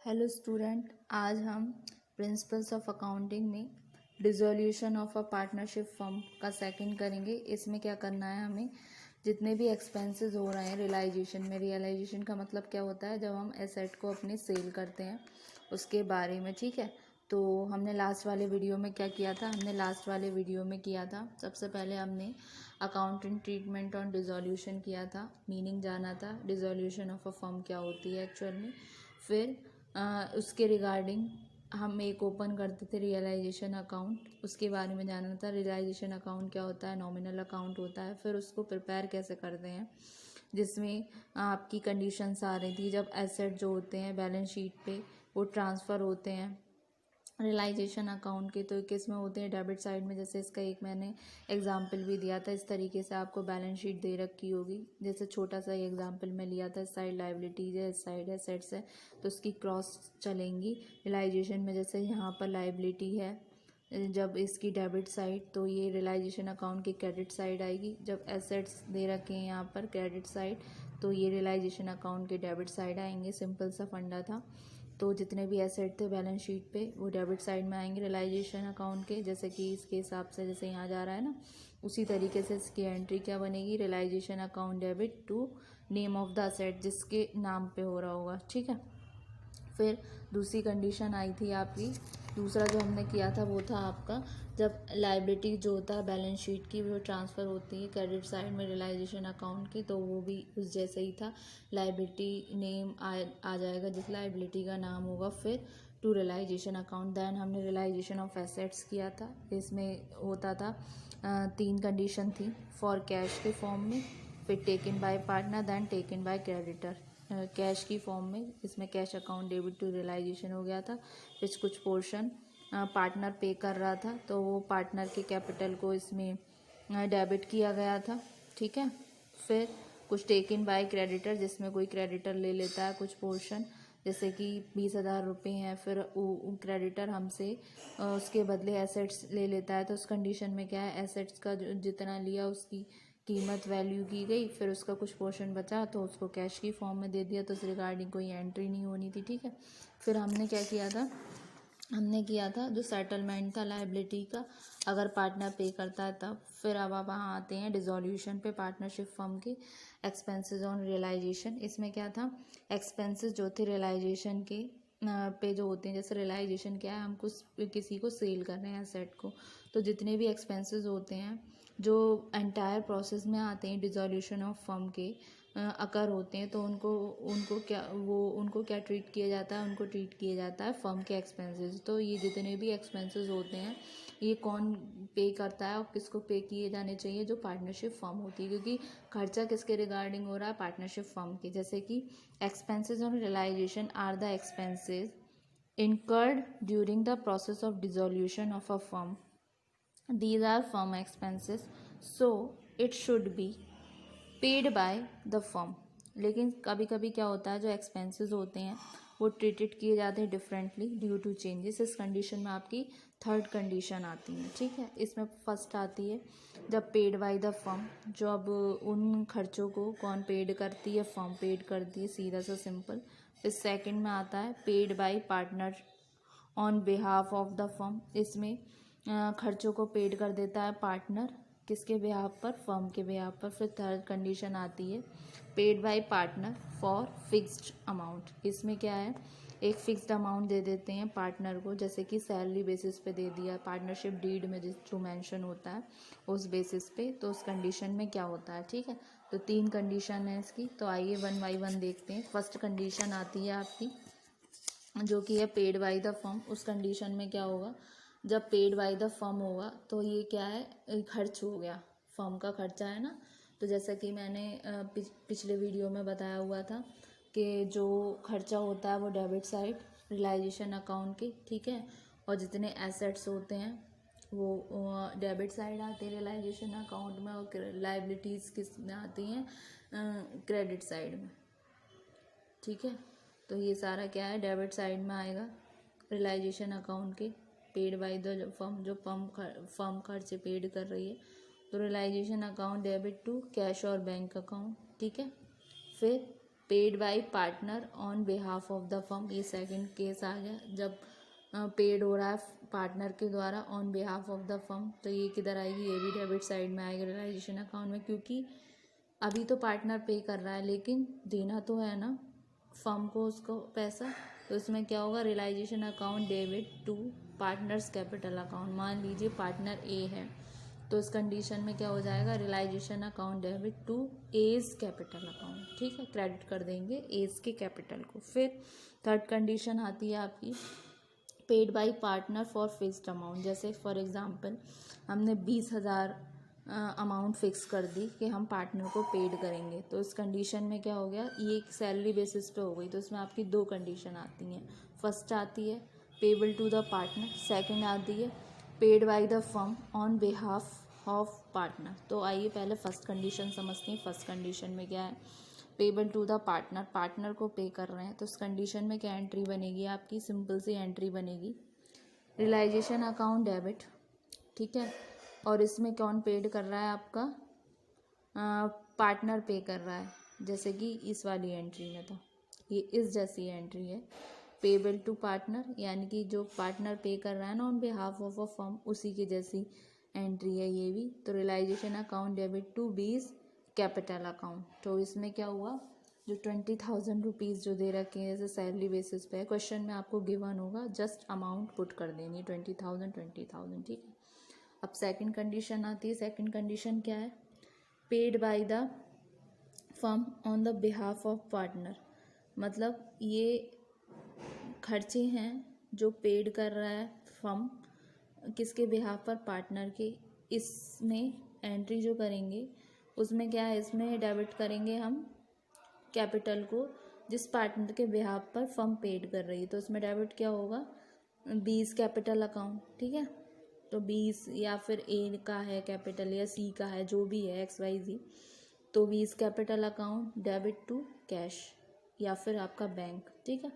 Hello student, आज हम principles of accounting में dissolution of a partnership firm का सेकंड करेंगे। इसमें क्या करना है, हमें जितने भी एक्सपेंसेस हो रहे हैं रियलाइजेशन का मतलब क्या होता है, जब हम एसेट को अपने सेल करते हैं उसके बारे में। ठीक है, तो हमने लास्ट वाले वीडियो में क्या किया था, सबसे पहले हमने अकाउंटिंग ट्रीटमेंट ऑन डिसोल्यूशन किया था, मीनिंग जाना था, डिसोल्यूशन ऑफ अ फर्म क्या होती है एक्चुअल में। फिर उसके रिगार्डिंग हम एक ओपन करते थे रियलाइजेशन अकाउंट, उसके बारे में जानना था। रियलाइजेशन अकाउंट क्या होता है, नॉमिनल अकाउंट होता है। फिर उसको प्रिपेयर कैसे करते हैं, जिसमें आपकी कंडीशंस आ रही थी जब एसेट जो होते हैं बैलेंस शीट पे वो ट्रांसफ़र होते हैं रियलाइजेशन अकाउंट के, तो किस में होते हैं, डेबिट साइड में। जैसे इसका एक मैंने एग्जांपल भी दिया था, इस तरीके से आपको बैलेंस शीट दे रखी होगी। जैसे छोटा सा एग्जांपल मैं लिया था, इस साइड लाइबिलिटीज है, इस साइड एसेट्स है, तो उसकी क्रॉस चलेंगी रियलाइजेशन में। जैसे यहाँ पर लाइबिलिटी है, जब इसकी डेबिट साइड, तो ये रियलाइजेशन अकाउंट की क्रेडिट साइड आएगी। जब एसेट्स दे रखे हैं यहाँ पर क्रेडिट साइड, तो ये रियलाइजेशन अकाउंट के डेबिट साइड आएंगे। सिंपल सा फंडा था। तो जितने भी एसेट थे बैलेंस शीट पे वो डेबिट साइड में आएंगे रियलाइजेशन अकाउंट के। जैसे कि इसके हिसाब से जैसे यहाँ जा रहा है ना, उसी तरीके से इसकी एंट्री क्या बनेगी, realisation account debit to name of the asset, जिसके नाम पे हो रहा होगा। ठीक है, फिर दूसरी कंडीशन आई थी आपकी, दूसरा जो हमने किया था वो था आपका, जब लाइबिलिटी जो होता है बैलेंस शीट की वो ट्रांसफ़र होती है क्रेडिट साइड में रियलाइजेशन अकाउंट की, तो वो भी उस जैसे ही था। लाइबिलिटी नेम आ जाएगा जिस लाइबिलिटी का नाम होगा, फिर टू रियलाइजेशन अकाउंट। दैन हमने रियलाइजेशन ऑफ एसेट्स किया था, इसमें होता था 3 कंडीशन थी, फॉर कैश के फॉर्म में, फिर taken by partner, then taken by creditor. Cash की फॉर्म में, इसमें cash account debit to realisation हो गया था। फिर कुछ पोर्शन पार्टनर पे कर रहा था, तो वो पार्टनर के कैपिटल को इसमें डेबिट किया गया था। ठीक है, फिर कुछ टेकन बाय क्रेडिटर, जिसमें कोई क्रेडिटर ले लेता है कुछ पोर्शन, जैसे कि 20,000 रुपये हैं, फिर क्रेडिटर हमसे उसके बदले एसेट्स ले लेता है। तो उस कंडीशन में क्या है, एसेट्स का जितना लिया उसकी कीमत वैल्यू की गई, फिर उसका कुछ पोर्शन बचा तो उसको कैश की फॉर्म में दे दिया, तो उस रिगार्डिंग कोई एंट्री नहीं होनी थी। ठीक है, फिर हमने क्या किया था जो सेटलमेंट था लाइबिलिटी का, अगर पार्टनर पे करता है तब। फिर अब वहाँ आते हैं डिसोल्यूशन पे, पार्टनरशिप फर्म के एक्सपेंसेस ऑन रियलाइजेशन। इसमें क्या था, एक्सपेंसेस जो थे रियलाइजेशन के पे जो होते हैं, जैसे रियलाइजेशन क्या है, हम कुछ किसी को सेल कर रहे हैं एसेट को, तो जितने भी एक्सपेंसेस होते हैं जो एंटायर प्रोसेस में आते हैं डिसोल्यूशन ऑफ फर्म के अकर होते हैं, तो उनको क्या ट्रीट किया जाता है, उनको ट्रीट किया जाता है फर्म के एक्सपेंसेस। तो ये जितने भी एक्सपेंसेस होते हैं ये कौन पे करता है और किसको पे किए जाने चाहिए, जो पार्टनरशिप फर्म होती है, क्योंकि खर्चा किसके रिगार्डिंग हो रहा है, पार्टनरशिप फर्म के। जैसे कि expenses on realisation are the expenses incurred during the process of dissolution of a firm. These are firm expenses, so it should be paid by the firm. लेकिन कभी कभी क्या होता है, जो एक्सपेंसेस होते हैं वो ट्रीटेड किए जाते हैं डिफरेंटली ड्यू टू चेंजेस। इस कंडीशन में आपकी थर्ड कंडीशन आती है। ठीक है, इसमें फर्स्ट आती है जब पेड बाय द फर्म, जो अब उन खर्चों को कौन पेड करती है, फर्म पेड करती है, सीधा सा सिंपल। फिर सेकंड में आता है paid by partner on behalf of the firm, इसमें खर्चों को पेड कर देता है पार्टनर, किसके बिहाफ पर, फर्म के बिहाफ पर। फिर थर्ड कंडीशन आती है paid by partner for fixed amount. इसमें क्या है, एक फिक्स्ड अमाउंट दे देते हैं पार्टनर को, जैसे कि सैलरी बेसिस पे दे दिया, पार्टनरशिप डीड में जो मेंशन होता है उस बेसिस पे। तो उस कंडीशन में क्या होता है, ठीक है। तो 3 कंडीशन है इसकी, तो आइए 1 बाय 1 देखते हैं। फर्स्ट कंडीशन आती है आपकी जो कि है पेड बाय द फर्म। उस कंडीशन में क्या होगा, जब पेड बाय द फर्म होगा तो ये क्या है, खर्च हो गया, फर्म का खर्चा है ना। तो जैसा कि मैंने पिछले वीडियो में बताया हुआ था कि जो खर्चा होता है वो डेबिट साइड रियलाइजेशन अकाउंट की, ठीक है, और जितने एसेट्स होते हैं वो डेबिट साइड आते हैं रियलाइजेशन अकाउंट में, और लाइबिलिटीज़ किस में आती हैं, क्रेडिट साइड में। ठीक है, तो ये सारा क्या है, डेबिट साइड में आएगा रियलाइजेशन अकाउंट के, पेड बाय द फर्म, जो फर्म खर्चे पेड कर रही है। तो realisation account debit to cash और बैंक अकाउंट, ठीक है। फिर paid by partner on behalf of the firm, ये सेकंड केस आ गया जब पेड हो रहा है पार्टनर के द्वारा on behalf of the firm, तो ये किधर आएगी, ये भी डेबिट साइड में आएगी रियलाइजेशन अकाउंट में, क्योंकि अभी तो पार्टनर पे कर रहा है लेकिन देना तो है ना फर्म को उसको पैसा, तो इसमें क्या होगा, realisation account debit to partners capital account. मान लीजिए पार्टनर ए है तो इस कंडीशन में क्या हो जाएगा, realisation account debit to A's capital account, ठीक है, क्रेडिट कर देंगे एज के कैपिटल को। फिर थर्ड कंडीशन आती है आपकी paid by partner for fixed amount, जैसे फॉर एग्जांपल हमने 20,000 अमाउंट फिक्स कर दी कि हम पार्टनर को पेड करेंगे, तो इस कंडीशन में क्या हो गया, ये एक सैलरी बेसिस पे हो गई, तो इसमें आपकी दो कंडीशन आती हैं। फर्स्ट आती है payable to the partner, second आती है paid by the firm on behalf of partner. तो आइए पहले फर्स्ट कंडीशन समझते हैं। फर्स्ट कंडीशन में क्या है, payable to the partner, partner को पे कर रहे हैं, तो इस कंडीशन में क्या एंट्री बनेगी आपकी, सिंपल सी एंट्री बनेगी रियलाइजेशन अकाउंट डेबिट, ठीक है, और इसमें कौन पेड कर रहा है आपका, पार्टनर पे कर रहा है, जैसे कि इस वाली एंट्री में था, ये इस जैसी एंट्री है पेबल टू पार्टनर, यानी कि जो पार्टनर पे कर रहा है ना on behalf of a firm, उसी की जैसी एंट्री है ये भी। तो realisation account debit to B's capital account, तो इसमें क्या हुआ, जो 20,000 रुपीज़ जो दे रखे हैं जैसे सैलरी बेसिस पे, क्वेश्चन में आपको गिवन होगा, जस्ट अमाउंट पुट कर देनी 20,000, ठीक है। अब सेकंड कंडीशन आती है, सेकंड कंडीशन क्या है, paid by the firm on the behalf of partner, मतलब ये खर्चे हैं जो पेड कर रहा है फर्म किसके बिहाफ पर, पार्टनर के। इसमें एंट्री जो करेंगे उसमें क्या है, इसमें डेबिट करेंगे हम कैपिटल को जिस पार्टनर के बिहाफ पर फर्म पेड कर रही है, तो इसमें डेबिट क्या होगा, 20 कैपिटल अकाउंट, ठीक है। तो 20 या फिर ए का है कैपिटल या सी का है, जो भी है XYZ, तो 20 capital account debit to cash या फिर आपका बैंक, ठीक है।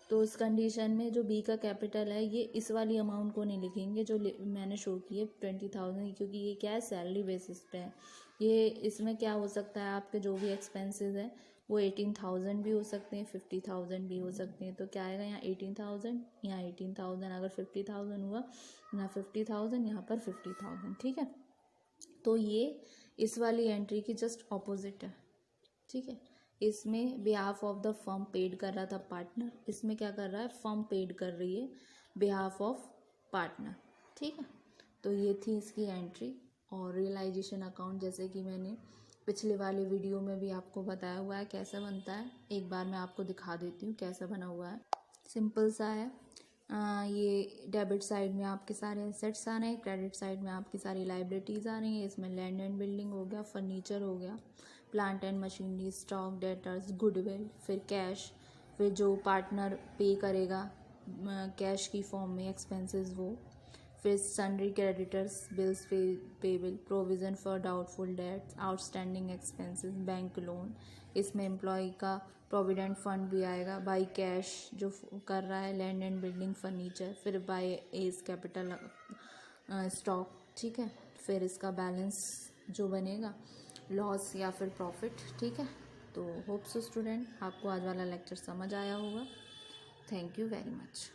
तो इस कंडीशन में जो बी का कैपिटल है ये इस वाली अमाउंट को नहीं लिखेंगे जो मैंने शो की है 20,000, क्योंकि ये क्या है, सैलरी बेसिस पे है। ये इसमें क्या हो सकता है, आपके जो भी एक्सपेंसेस हैं वो 18,000 भी हो सकते हैं, 50,000 भी हो सकते हैं। तो क्या आएगा यहाँ 18,000, यहाँ 18,000, अगर 50,000 हुआ यहाँ 50,000, यहाँ पर 50,000, ठीक है। तो ये इस वाली एंट्री की जस्ट ऑपोजिट है, ठीक है। इसमें behalf of the firm paid कर रहा था पार्टनर, इसमें क्या कर रहा है, फर्म पेड कर रही है बिहाफ ऑफ पार्टनर, ठीक है। तो ये थी इसकी एंट्री। और रियलाइजेशन अकाउंट जैसे कि मैंने पिछले वाले वीडियो में भी आपको बताया हुआ है कैसे बनता है, एक बार मैं आपको दिखा देती हूँ कैसे बना हुआ है। सिंपल सा है, ये डेबिट साइड में आपके सारे एसेट्स आ रहे हैं, क्रेडिट साइड में आपकी सारी लाइबिलिटीज़ आ रही हैं। इसमें लैंड एंड बिल्डिंग हो गया, फर्नीचर हो गया, plant and machinery, stock, debtors, goodwill, फिर कैश, फिर जो पार्टनर पे करेगा कैश की फॉर्म में एक्सपेंसेस वो, फिर sundry creditors, bills payable, provision for doubtful debts, outstanding expenses, bank loan, इसमें एम्प्लॉय का प्रोविडेंट फंड भी आएगा, बाई कैश जो कर रहा है लैंड एंड बिल्डिंग, फर्नीचर, फिर बाई एज कैपिटल स्टॉक, ठीक है। फिर इसका बैलेंस जो बनेगा लॉस या फिर प्रॉफिट, ठीक है। तो होप सो स्टूडेंट आपको आज वाला लेक्चर समझ आया होगा। Thank you very much.